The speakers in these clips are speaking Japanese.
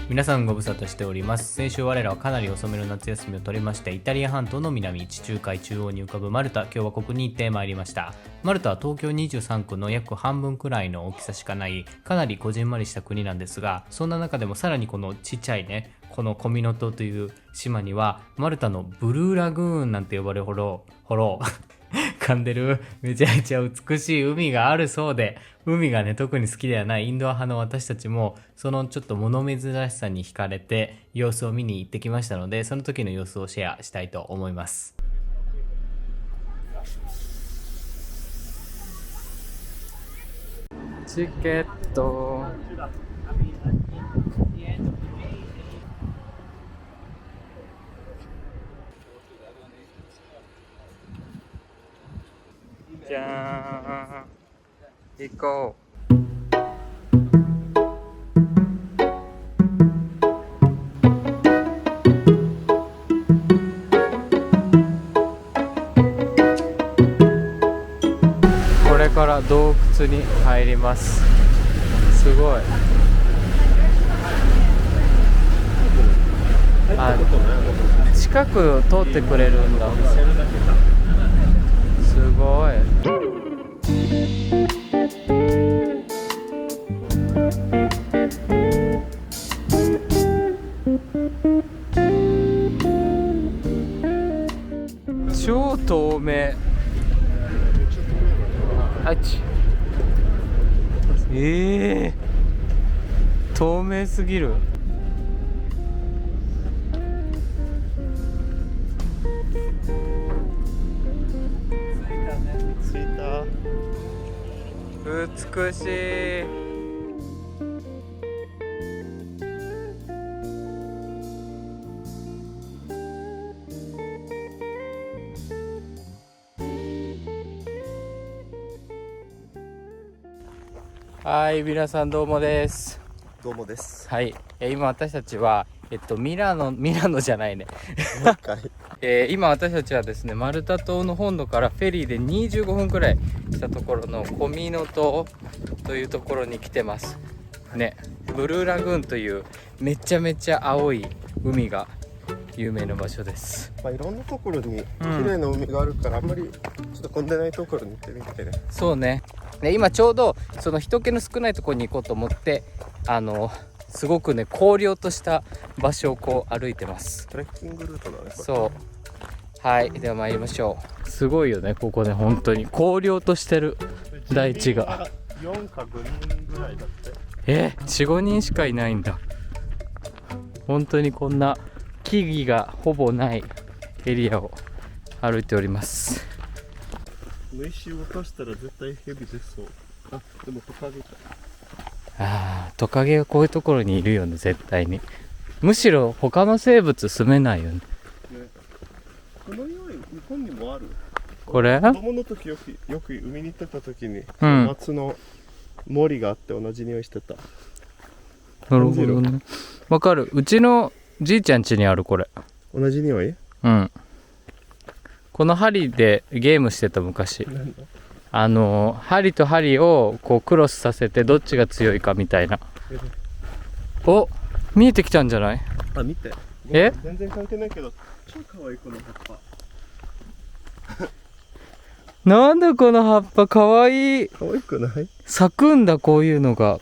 皆さんご無沙汰しております。先週我らはかなり遅めの夏休みを取りまして、イタリア半島の南、地中海中央に浮かぶマルタ、今日はここに行ってまいりました。マルタは東京23区の約半分くらいの大きさしかない、かなりこじんまりした国なんですが、そんな中でもさらにこのちっちゃいね、このコミノ島という島には、マルタのブルーラグーンなんて呼ばれるほど噛んでるめちゃめちゃ美しい海があるそうで、海がね特に好きではないインドア派の私たちもそのちょっと物珍しさに惹かれて様子を見に行ってきましたので、その時の様子をシェアしたいと思います。チケットじゃーん、行こう。これから洞窟に入ります。すごい。近く通ってくれるんだ。すごい。超透明。透明すぎる。着いた。美しい。はい、皆さんどうもです。どうもです。はい、今私たちはミラノじゃないね。もう一回。今私たちはですね、マルタ島の本土からフェリーで25分くらいしたところのコミノ島というところに来てますね。ブルーラグーンというめちゃめちゃ青い海が有名な場所です。いろんなところに綺麗な海があるから、あんまりちょっと混んでないところに行ってみたいね。そうね。で今ちょうどその人気の少ないところに行こうと思って、すごくね荒涼とした場所をこう歩いてます。トレッキングルートだね。そうはい、では参りましょう。すごいよね、ここね。本当に荒涼としてる大地が。4か5人ぐらいだって。4、5人しかいないんだ。本当にこんな木々がほぼないエリアを歩いております。虫動かしたら絶対ヘビ出そう。あ、でもトカゲか。トカゲがこういうところにいるよね、絶対に。むしろ他の生物住めないよね。このように日本にもある。これ子供の時よく海に行ってた時に、松の森があって同じ匂いしてた。なるほどね。わかる。うちのじいちゃん家にあるこれ。同じ匂い？うん。この針でゲームしてた昔。針と針をこうクロスさせてどっちが強いかみたいな。お、見えてきたんじゃない？あ、見て。全然関係ないけど、超可愛いこの葉っぱ。なんだこの葉っぱ、かわいい。可愛くない？咲くんだ、こういうのが。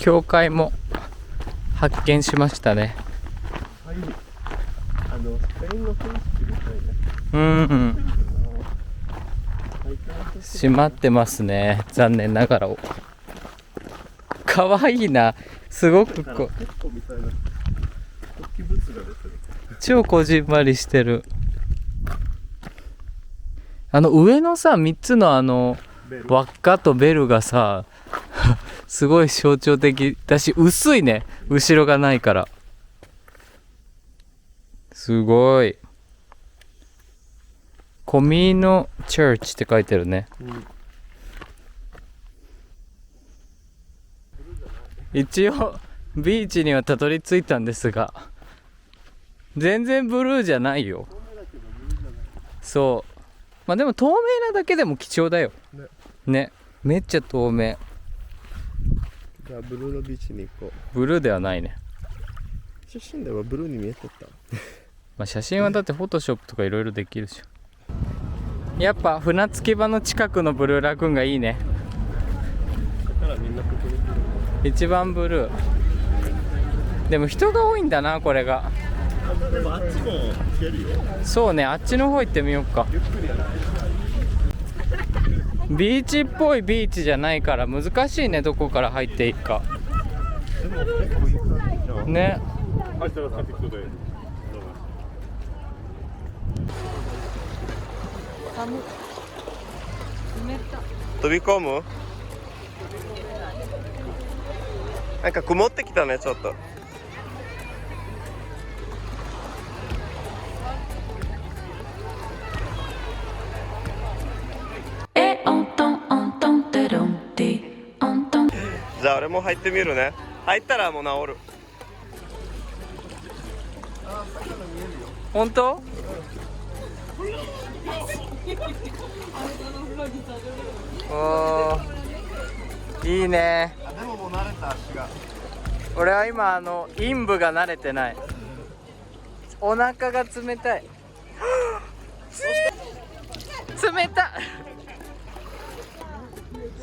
教会も発見しましたね。はい。スペインの景色みたいね。閉まってますね、残念ながら。かわいいな。すごく超こじんまりしてる。上のさ3つの輪っかとベルがさすごい象徴的だし、薄いね、後ろがないから。すごい。コミノチャーチって書いてるね。一応ビーチにはたどり着いたんですが、全然ブルーじゃないよ。そう、まあでも透明なだけでも貴重だよね。めっちゃ透明。じゃあブルーのビーチに行こう。ブルーではないね。写真ではブルーに見えとった。まあ写真はだってフォトショップとかいろいろできるし。やっぱ船着き場の近くのブルーラグーンがいいね。だからみんなここに来る。一番ブルー。でも人が多いんだな、これが。でもあっちも行けるよ。そうね、あっちの方行ってみようか。ゆっくりやる。ビーチっぽいビーチじゃないから難しいね、どこから入っていいかでも結構いい感じじゃん。ね。入ったら帰ってくるで。飛び込む？なんか曇ってきたね、ちょっと。じゃあ俺も入ってみるね。入ったらもう治る。本当？おー、いいね。でももう慣れた足が。俺は今陰部が慣れてない。お腹が冷たい。冷たい。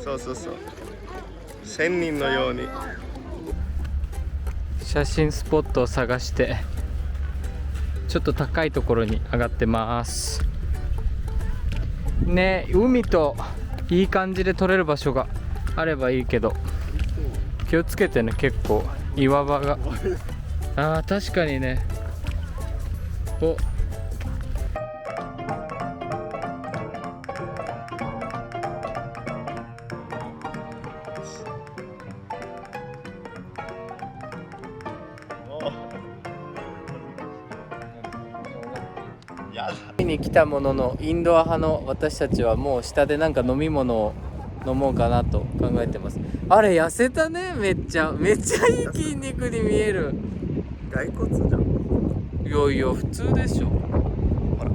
そうそうそう。仙人のように。写真スポットを探してちょっと高いところに上がってますね。海といい感じで撮れる場所があればいいけど、気をつけてね。結構岩場が確かにね。お、見に来たもののインドア派の私たちはもう下でなんか飲み物を飲もうかなと考えてます。あれ痩せたね。めっちゃいい筋肉に見える。骸骨じゃん。いやいや普通でしょ。ほら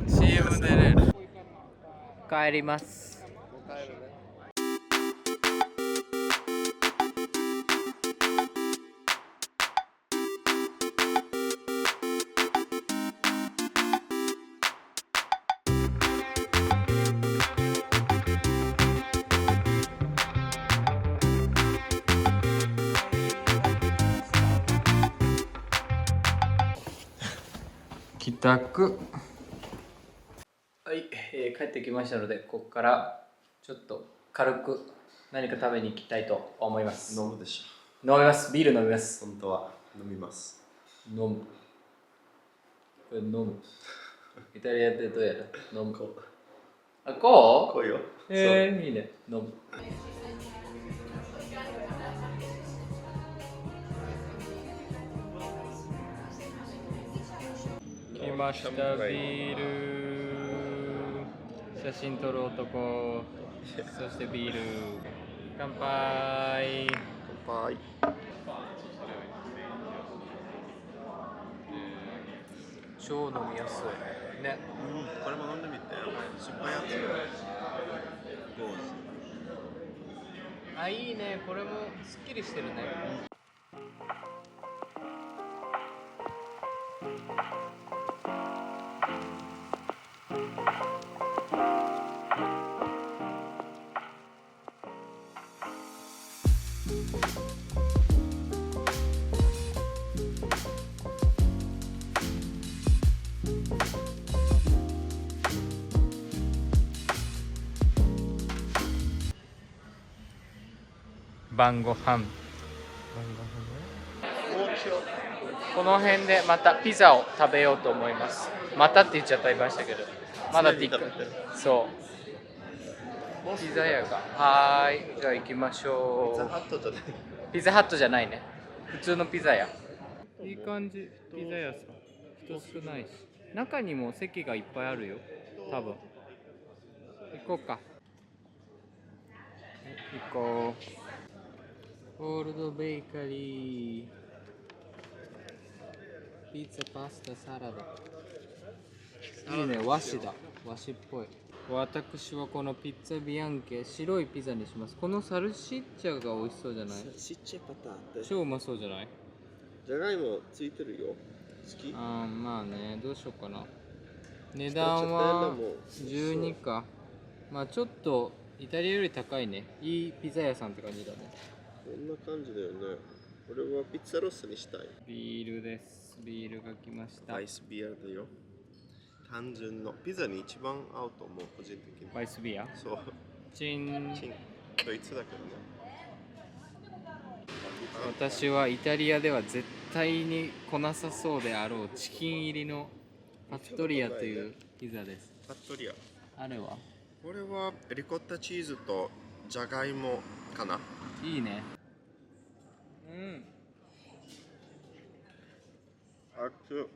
CM 出れる。帰ります。帰宅。はい、帰ってきましたので、ここからちょっと軽く何か食べに行きたいと思います。飲むでし飲みます。ビール飲みます。本当は飲みます。飲む。これ飲む。イタリアってどうやら飲む。こう。あ、こう？こうよ。いいね。飲む。来ました、ビール。写真撮る男。そしてビール。乾杯。乾杯。超飲みやすい。ね。これも飲んでみて。酸っぱいやつ。ゴーズ。あ、いいね。これもすっきりしてるね。晩ご飯。この辺でまたピザを食べようと思います。またって言っちゃったりましたけど、まだティック。そうピザ屋が。はーい、じゃあ行きましょう。ピザハットじゃないね。普通のピザ屋。いい感じ。ピザ屋さん人少ないし、中にも席がいっぱいあるよ。多分行こうか。行こう。オールドベーカリー。ピザ、パスタ、サラダ。いいね、和紙だ。和紙っぽい。私はこのピッツァビアンケ白いピザにします。このサルシッチャが美味しそうじゃない？ちっちゃいパターンって超うまそうじゃない？じゃがいもついてるよ。好き？あーまあね、どうしようかな。値段は12か。まあちょっとイタリアより高いね。いいピザ屋さんって感じだね。こんな感じだよね。俺はピッツァロッサにしたい。ビールです。ビールが来ました。アイスビアだよ。単純のピザに一番合うと思う、個人的に。アイスビア？そう。チン。チン。ドイツだけどね。私はイタリアでは絶対に来なさそうであろうチキン入りのパットリアというピザです。パットリア。あれは？これはリコッタチーズとじゃがいもかな。いいね。うん。熱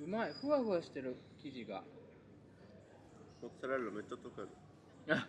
うまい。ふわふわしてる生地が。モッツァレラめっちゃ溶ける。あ